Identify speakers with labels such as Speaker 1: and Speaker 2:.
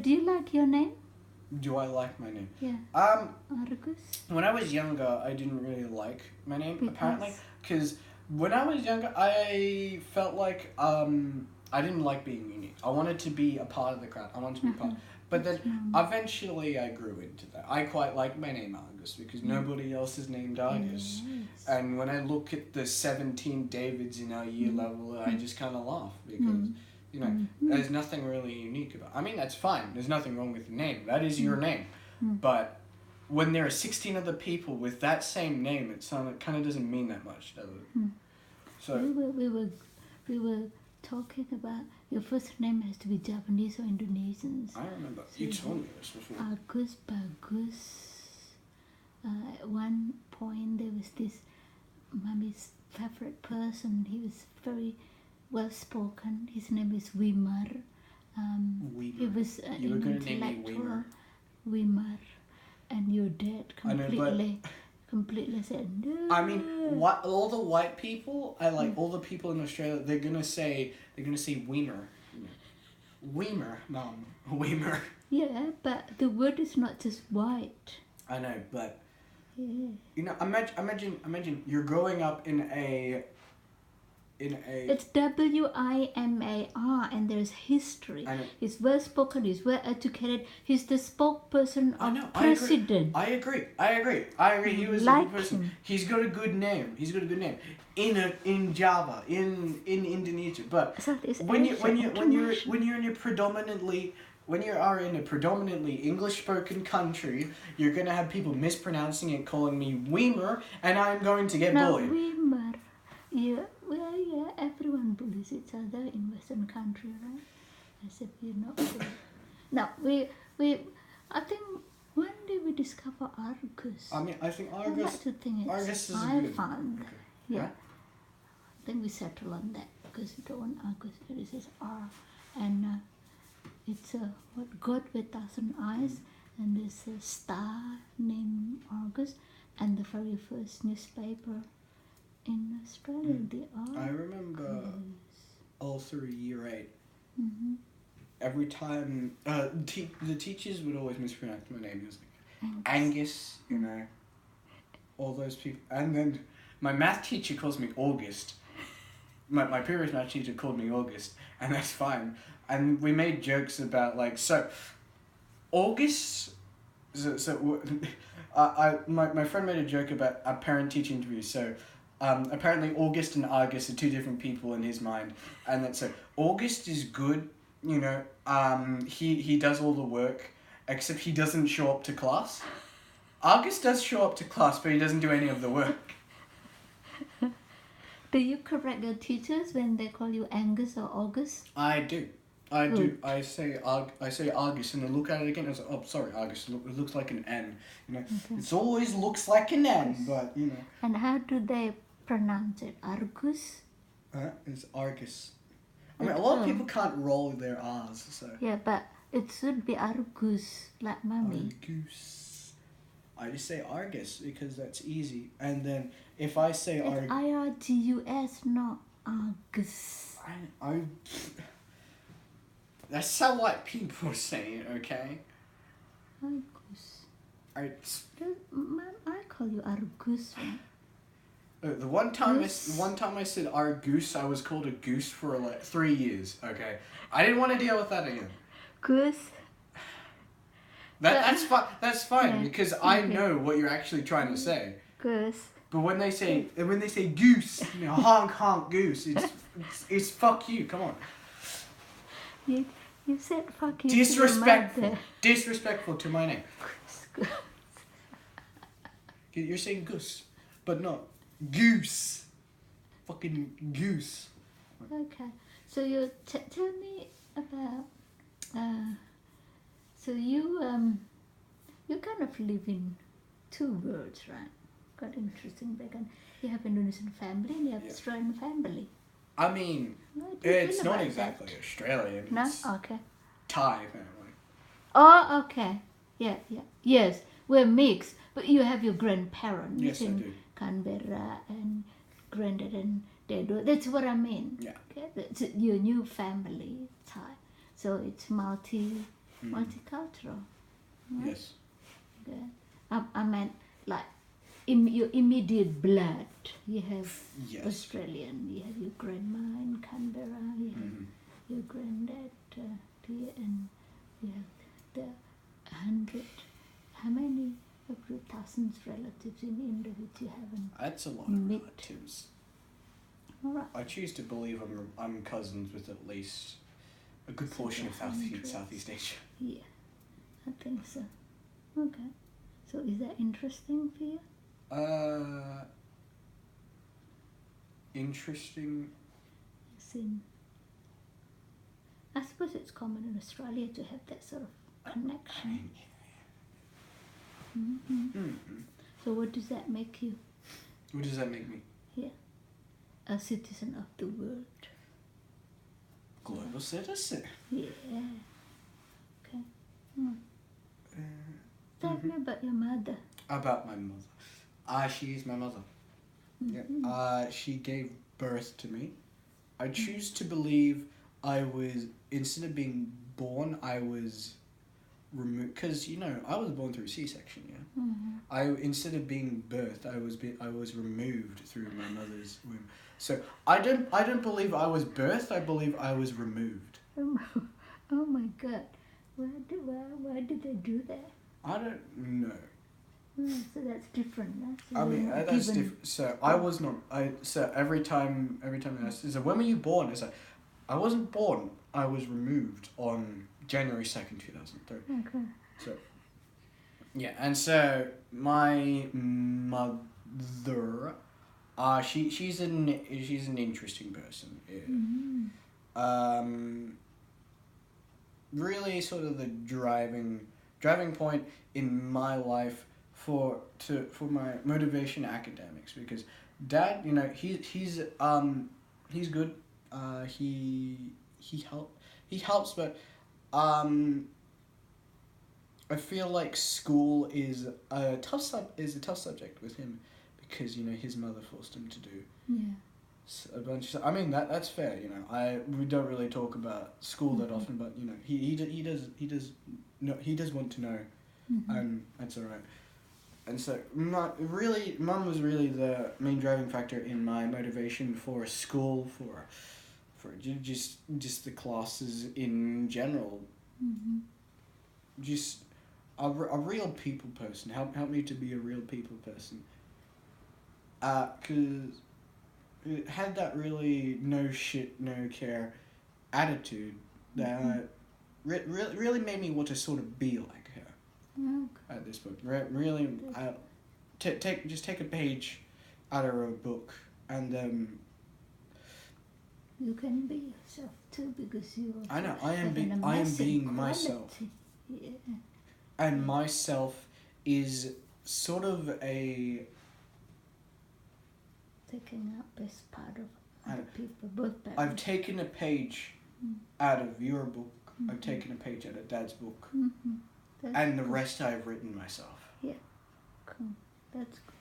Speaker 1: do you like your name?
Speaker 2: Do I like my name?
Speaker 1: Yeah. Argus.
Speaker 2: When I was younger, I didn't really like my name,
Speaker 1: Because?
Speaker 2: apparently. Because when I was younger, I felt like I didn't like being unique. I wanted to be a part of the crowd. I wanted to be part. But then eventually I grew into that. I quite like my name Argus because nobody else is named Argus.
Speaker 1: Yes.
Speaker 2: And when I look at the 17 Davids in our year level, I just kind of laugh because, you know, there's nothing really unique about it. I mean, that's fine. There's nothing wrong with the name. That is your name. But when there are 16 other people with that same name, it kind of doesn't mean that much, does it? So
Speaker 1: we were talking about your first name has to be Japanese or Indonesian.
Speaker 2: I remember you told me this before.
Speaker 1: Agus Bagus. At one point there was this mommy's favorite person. He was very well spoken. His name is Wimar. He was an
Speaker 2: You were going to name me
Speaker 1: intellectual. Wimar. And your dad completely said no.
Speaker 2: I mean, all the white people, all the people in Australia, they're gonna say Weimer. Weimer, Mom. Weimer.
Speaker 1: Yeah, but the word is not just white.
Speaker 2: I know, but
Speaker 1: Yeah.
Speaker 2: you know, imagine you're growing up in a.
Speaker 1: It's Wimar, and there's history. He's well spoken. He's well educated. He's the spokesperson of president.
Speaker 2: I agree. He was a good person. He's got a good name. In Java, in Indonesia. But when you're in a predominantly English spoken country, you're gonna have people mispronouncing it, calling me Weimer, and I'm going to get bullied.
Speaker 1: Wimar. Yeah. Well, yeah, everyone bullies each other in Western country, right? As if you're not bullied. Now, I think when did we discover Argus?
Speaker 2: I mean, I think
Speaker 1: I like to think
Speaker 2: Argus is
Speaker 1: found.
Speaker 2: Okay.
Speaker 1: Yeah.
Speaker 2: Huh?
Speaker 1: I think we settle on that because we don't want Argus. It is R. And it's what God with 1,000 eyes. And there's a star named Argus. And the very first newspaper in Australia,
Speaker 2: I remember all through year 8.
Speaker 1: Mm-hmm.
Speaker 2: Every time the teachers would always mispronounce my name. It was like Angus, you know, all those people. And then my math teacher calls me August. My previous math teacher called me August, and that's fine. And we made jokes about August. My friend made a joke about a parent-teacher interview. So. Apparently August and Argus are two different people in his mind, and that's so August is good, you know, he does all the work, except he doesn't show up to class. Argus does show up to class, but he doesn't do any of the work.
Speaker 1: Do you correct your teachers when they call you Angus or August?
Speaker 2: I do. I say Argus, and I look at it again. And I say, "Oh, sorry, Argus. It looks like an N. You know, It always looks like an N, but you know."
Speaker 1: And how do they pronounce it? Argus?
Speaker 2: It's Argus. I mean, a lot of people can't roll their R's, so.
Speaker 1: Yeah, but it should be Argus, like mommy.
Speaker 2: Argus. I just say Argus because that's easy, and then if I say
Speaker 1: It's Irgus, not Argus.
Speaker 2: That's how white people say it, okay?
Speaker 1: Argus.
Speaker 2: I
Speaker 1: call you Argus.
Speaker 2: The one time I said Argus, I was called a goose for 3 years. Okay, I didn't want to deal with that again.
Speaker 1: Goose.
Speaker 2: That's fine. That's fine because I know what you're actually trying to say.
Speaker 1: Goose.
Speaker 2: But when they say goose, you know, honk honk goose, it's fuck you. Come on.
Speaker 1: You said fuck you.
Speaker 2: Disrespectful to my name.
Speaker 1: Goose.
Speaker 2: You're saying goose, but not goose. Fucking goose.
Speaker 1: Okay, so you tell me about. So you kind of live in 2 worlds, right? Quite interesting background. You have Indonesian family and you have Australian family.
Speaker 2: I mean, it's not exactly Australian.
Speaker 1: No?
Speaker 2: It's
Speaker 1: Okay.
Speaker 2: Thai family.
Speaker 1: Oh, okay. Yeah. Yes, we're mixed. But you have your grandparents in Canberra and granddad and dad. That's what I mean.
Speaker 2: Yeah.
Speaker 1: Okay? That's your new family, Thai. So it's multi multicultural. Right?
Speaker 2: Yes.
Speaker 1: Good. I meant like your immediate blood. You have
Speaker 2: Yes.
Speaker 1: Australian. You have your grandma in Canberra. You have
Speaker 2: Mhm.
Speaker 1: your granddad here, and you have the 100. How many of your thousands relatives in India which you haven't?
Speaker 2: That's a lot of
Speaker 1: Met.
Speaker 2: relatives.
Speaker 1: All right.
Speaker 2: I choose to believe I'm cousins with at least a good
Speaker 1: So
Speaker 2: portion of
Speaker 1: the hundreds.
Speaker 2: Southeast Asia.
Speaker 1: Yeah, I think so. Okay. So is that interesting for you?
Speaker 2: Interesting.
Speaker 1: As in, I suppose it's common in Australia to have that sort of
Speaker 2: I
Speaker 1: connection.
Speaker 2: mean,
Speaker 1: Mm-hmm. So what does that make you?
Speaker 2: what does that make me?
Speaker 1: A citizen of the world.
Speaker 2: Global citizen.
Speaker 1: Yeah. Okay. Tell me about your mother.
Speaker 2: About my mother. She is my mother. Yeah. She gave birth to me. I choose to believe I was, instead of being born, I was removed. Because, I was born through C-section, yeah?
Speaker 1: Mm-hmm.
Speaker 2: Instead of being birthed, I was removed through my mother's womb. So I don't believe I was birthed, I believe I was removed.
Speaker 1: Oh my God. Why did they do that?
Speaker 2: I don't know.
Speaker 1: So that's different. That's
Speaker 2: I mean,
Speaker 1: not
Speaker 2: that's
Speaker 1: given.
Speaker 2: different. So I was not. So every time I asked, so when were you born? It's like, I wasn't born. I was removed on January 2nd, 2003.
Speaker 1: Okay.
Speaker 2: So, yeah, and so my mother, she's an interesting person. Yeah.
Speaker 1: Mm-hmm.
Speaker 2: Really, sort of the driving point in my life for my motivation academics, because Dad, he's good. He helps, but I feel like school is a tough subject with him, because his mother forced him to do
Speaker 1: Yeah.
Speaker 2: a bunch of. I mean, that's fair. We don't really talk about school that often, but he does want to know,
Speaker 1: Mm-hmm.
Speaker 2: and that's alright. And so, Mum was really the main driving factor in my motivation for school, for just the classes in general.
Speaker 1: Mm-hmm.
Speaker 2: Just a real people person. Help me to be a real people person. 'Cause it had that really no shit, no care attitude that really made me want to sort of be like her
Speaker 1: Okay.
Speaker 2: at this point. Really, take a page out of a book, and
Speaker 1: You can be yourself too, because you
Speaker 2: I know I am
Speaker 1: have an
Speaker 2: I am
Speaker 1: amazing
Speaker 2: being myself,
Speaker 1: quality. Yeah.
Speaker 2: and myself is sort of a.
Speaker 1: Taking up as part of other people, both parents.
Speaker 2: I've taken a page out of your book. I've taken a page out of Dad's book,
Speaker 1: Mm-hmm. That's
Speaker 2: and the
Speaker 1: good.
Speaker 2: rest I've written myself.
Speaker 1: Cool. That's good.